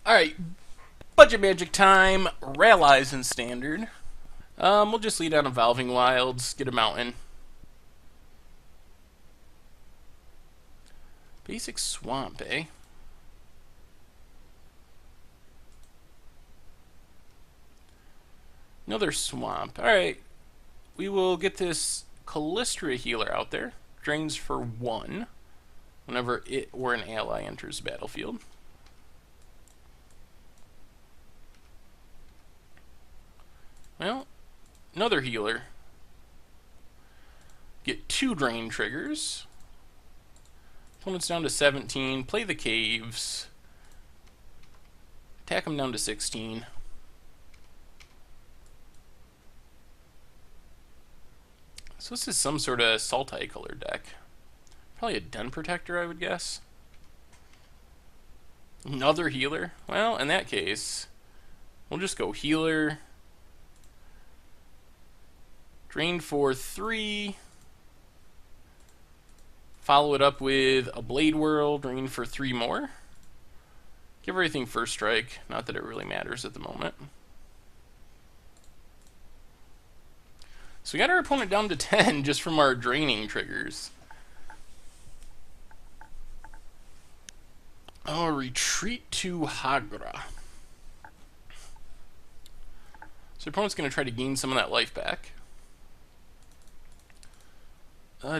Alright, budget magic time. rAllies in standard. We'll just lead on Evolving Wilds, get a mountain. Basic swamp, eh? Another swamp. Alright, we will get this Callistra healer out there. Drains for 1 whenever it or an ally enters the battlefield. Well, another healer. Get 2 drain triggers. Opponent's down to 17. Play the caves. Attack them down to 16. So this is some sort of multi-color deck. Probably a Den Protector, I would guess. Another healer? Well, in that case, we'll just go healer. Drain for 3. Follow it up with a Blade Whirl. Drain for 3 more. Give everything first strike. Not that it really matters at the moment. So we got our opponent down to 10 just from our draining triggers. Oh, retreat to Hagra. So opponent's going to try to gain some of that life back.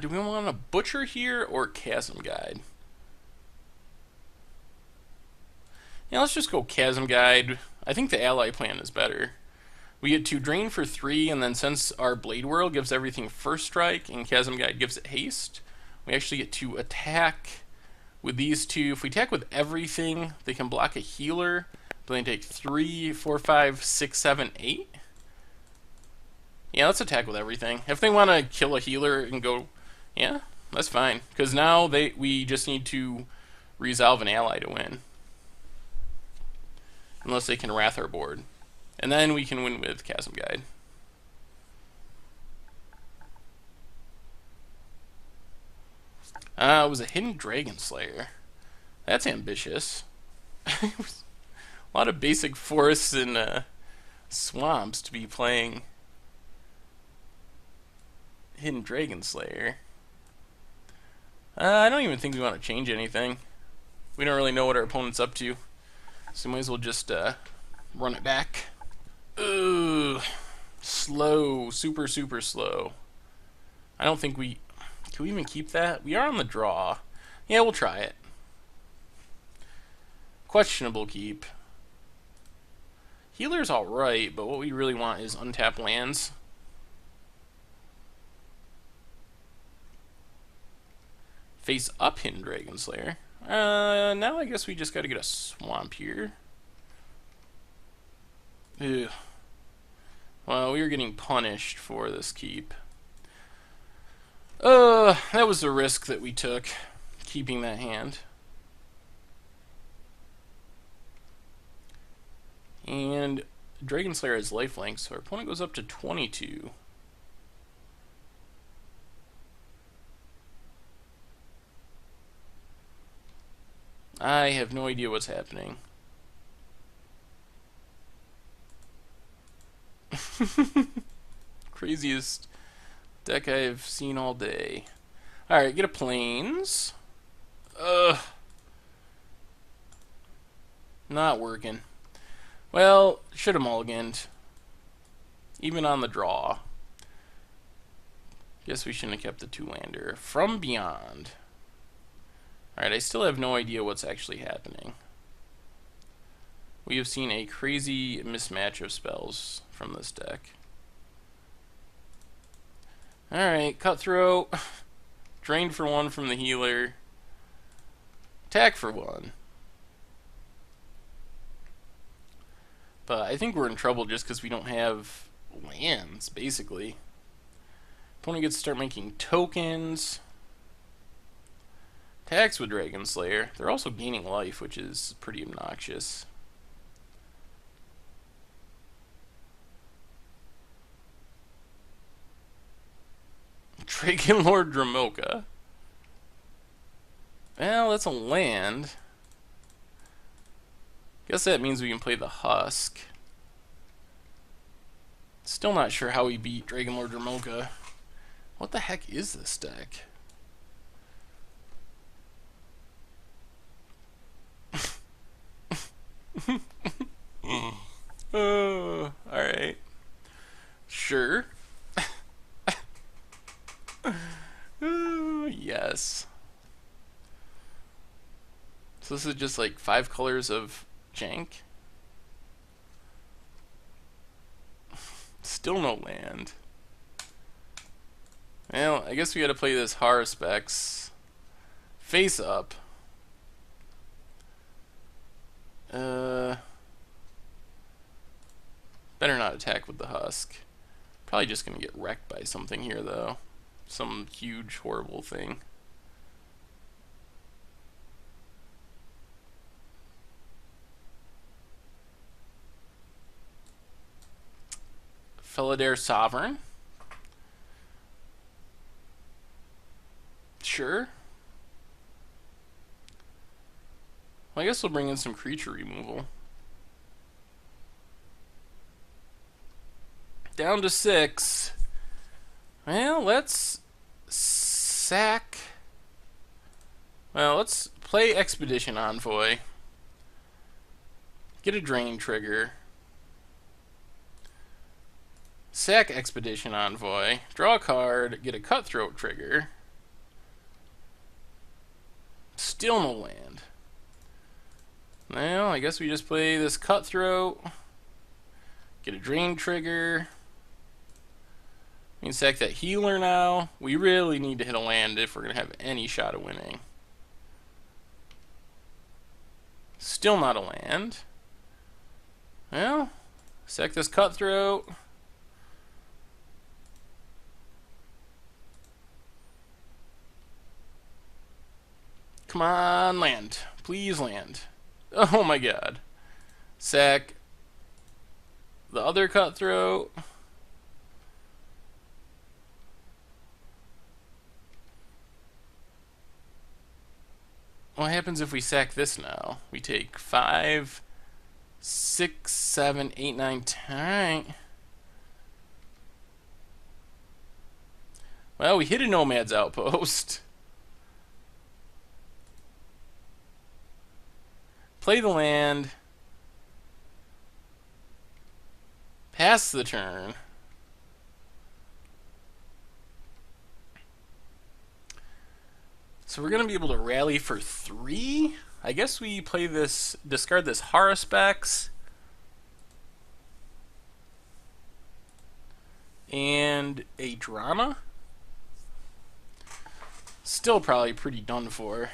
Do we want a Butcher here or Chasm Guide? Yeah, let's just go Chasm Guide. I think the ally plan is better. We get to drain for 3, and then since our Blade Whirl gives everything first strike and Chasm Guide gives it haste, we actually get to attack with these two. If we attack with everything, they can block a healer, but they take 3, 4, 5, 6, 7, 8. Yeah, let's attack with everything. If they want to kill a healer and go, yeah, that's fine. Because now we just need to resolve an ally to win. Unless they can Wrath our board. And then we can win with Chasm Guide. It was a Hidden Dragon Slayer. That's ambitious. A lot of basic forests and swamps to be playing Hidden Dragon Slayer. I don't even think we want to change anything. We don't really know what our opponent's up to. So we might as well just run it back. Ugh. Slow. Super, super slow. I don't think we... Can we even keep that? We are on the draw. Yeah, we'll try it. Questionable keep. Healer's alright, but what we really want is untap lands. Face up Hidden Dragon Slayer. Now I guess we just gotta get a swamp here. Ugh. Well, we were getting punished for this keep. That was the risk that we took, keeping that hand. And Dragon Slayer has lifelink, so our opponent goes up to 22. I have no idea what's happening. Craziest deck I've seen all day. Alright, get a plains. Not working. Well, should have mulliganed. Even on the draw. Guess we shouldn't have kept the 2-lander. From Beyond. Alright, I still have no idea what's actually happening. We have seen a crazy mismatch of spells from this deck. Alright, Cutthroat. Drain for 1 from the healer. Attack for 1. But I think we're in trouble just because we don't have lands, basically. Opponent gets to start making tokens. Attacks with Dragon Slayer. They're also gaining life, which is pretty obnoxious. Dragon Lord Dramoka. Well, that's a land. Guess that means we can play the Husk. Still not sure how we beat Dragon Lord Ramoka. What the heck is this deck? Oh, alright. Sure. Yes. So this is just like 5 colors of jank. Still no land. Well, I guess we gotta play this Haruspex face up. Better not attack with the Husk. Probably just gonna get wrecked by something here though. Some huge horrible thing. Felidar Sovereign. Sure. Well, I guess we'll bring in some creature removal. Down to 6. Well, let's sack. Well, let's play Expedition Envoy. Get a drain trigger. Sack Expedition Envoy. Draw a card. Get a Cutthroat trigger. Still no land. Well, I guess we just play this Cutthroat. Get a drain trigger. We can sack that healer now. We really need to hit a land if we're going to have any shot of winning. Still not a land. Well, sack this Cutthroat. Come on, land. Please land. Oh my god. Sack the other Cutthroat. What happens if we sack this now? We take 5, 6, 7, 8, 9, 10. Well, we hit a Nomad's Outpost. Play the land. Pass the turn. So we're going to be able to rally for 3. I guess we play this, discard this Haruspex. And a Drana. Still probably pretty done for.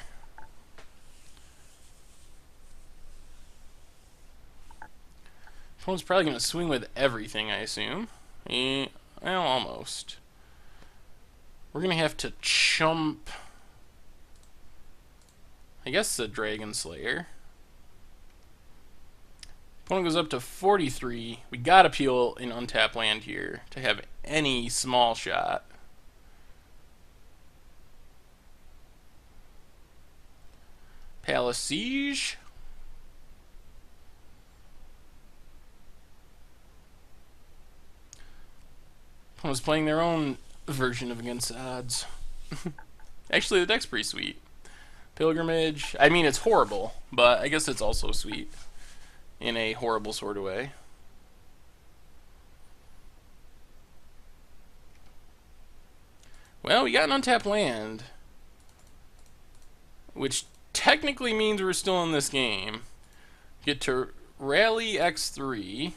Opponent's probably going to swing with everything, I assume. Well, almost. We're going to have to chump, I guess, the Dragon Slayer. Opponent goes up to 43. We gotta peel an untap land here to have any small shot. Palace Siege. Opponent's playing their own version of Against Odds. Actually, the deck's pretty sweet. Pilgrimage. I mean, it's horrible, but I guess it's also sweet in a horrible sort of way. Well, we got an untapped land, which technically means we're still in this game. Get to rally X3.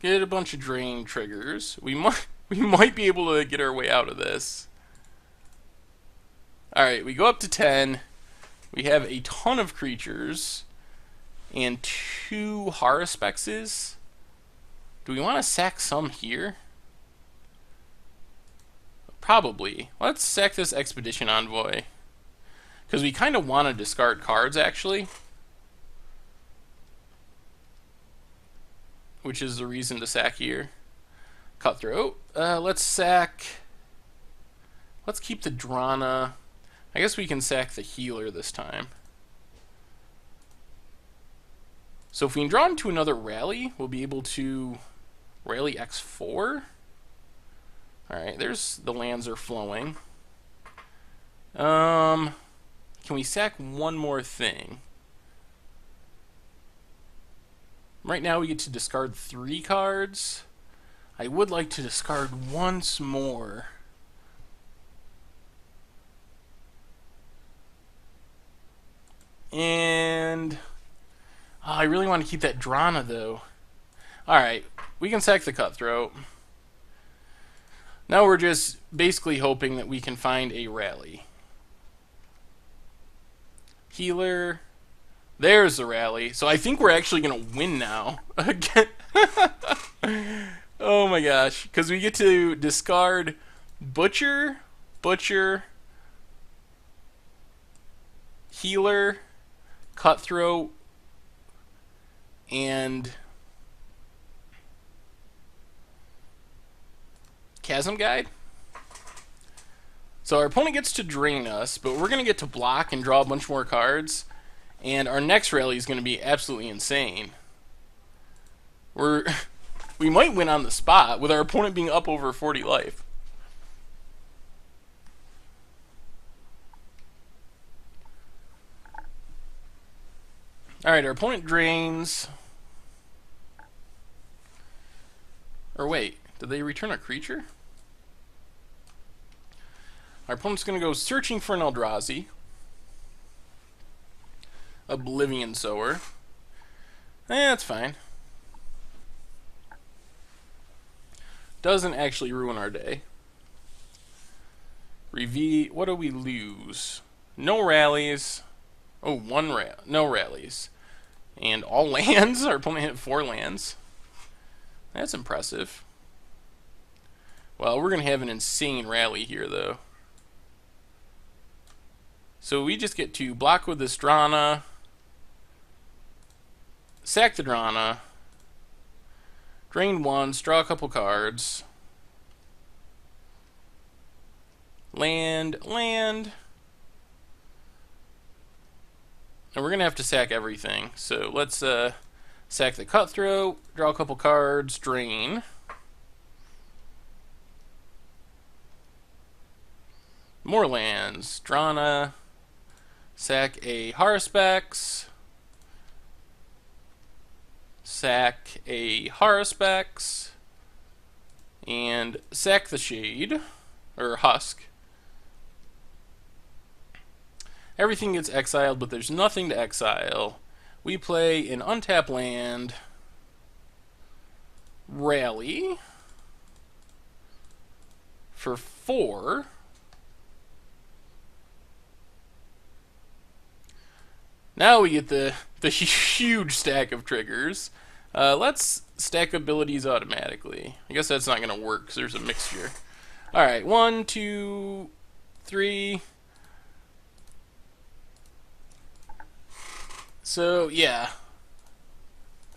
Get a bunch of drain triggers. We might be able to get our way out of this. Alright, we go up to 10. We have a ton of creatures. And 2 Haruspexes. Do we want to sack some here? Probably. Let's sack this Expedition Envoy. Because we kind of want to discard cards, actually. Which is the reason to sack here. Cutthroat. Let's sack Let's keep the Drana. I guess we can sack the healer this time. So if we can draw into another rally, we'll be able to rally X4. Alright, there's the lands are flowing. Can we sack one more thing? Right now we get to discard 3 cards. I would like to discard once more. And I really want to keep that Drana though. Alright, we can sack the Cutthroat. Now we're just basically hoping that we can find a rally. Healer. There's the rally. So I think we're actually going to win now. Again. Oh my gosh. Because we get to discard Butcher, Healer, Cutthroat, and Chasm Guide. So our opponent gets to drain us, but we're going to get to block and draw a bunch more cards. And our next rally is going to be absolutely insane. We might win on the spot with our opponent being up over 40 life. Alright, our opponent drains. Or wait, did they return a creature? Our opponent's going to go searching for an Eldrazi. Oblivion Sower. That's fine. Doesn't actually ruin our day. What do we lose? No rallies. Oh, no rallies. And all lands. Our opponent hit 4 lands. That's impressive. Well, we're going to have an insane rally here, though. So we just get to block with this Drana. Sack the Drana. Drain once, draw a couple cards. Land. And we're going to have to sack everything. So let's sack the Cutthroat, draw a couple cards, drain. More lands. Drana. Sack a Haruspex. Sack a Haruspex. And sack the Shade. Or Husk. Everything gets exiled, but there's nothing to exile. We play an untapped land. Rally. For 4. Now we get the huge stack of triggers. Let's stack abilities automatically. I guess that's not going to work because there's a mixture. Alright, 1, 2, 3. So, yeah.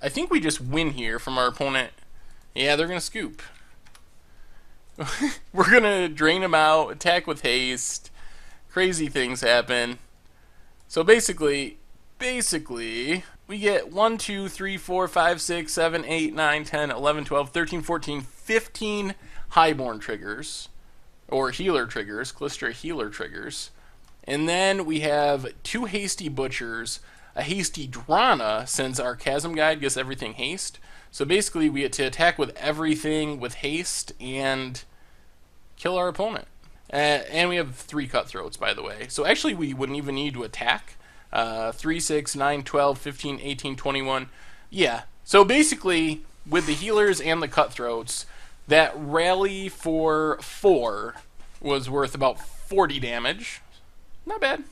I think we just win here from our opponent. Yeah, they're going to scoop. We're going to drain them out, attack with haste. Crazy things happen. So basically, we get 1, 2, 3, 4, 5, 6, 7, 8, 9, 10, 11, 12, 13, 14, 15 Highborn triggers. Or healer triggers, Clistra healer triggers. And then we have 2 hasty Butchers, a hasty Drana, since our Chasm Guide gives everything haste. So basically we get to attack with everything with haste and kill our opponent. And we have 3 Cutthroats, by the way. So actually we wouldn't even need to attack. 3, 6, 9, 12, 15, 18, 21. Yeah. So basically, with the healers and the Cutthroats, that rally for 4 was worth about 40 damage. Not bad.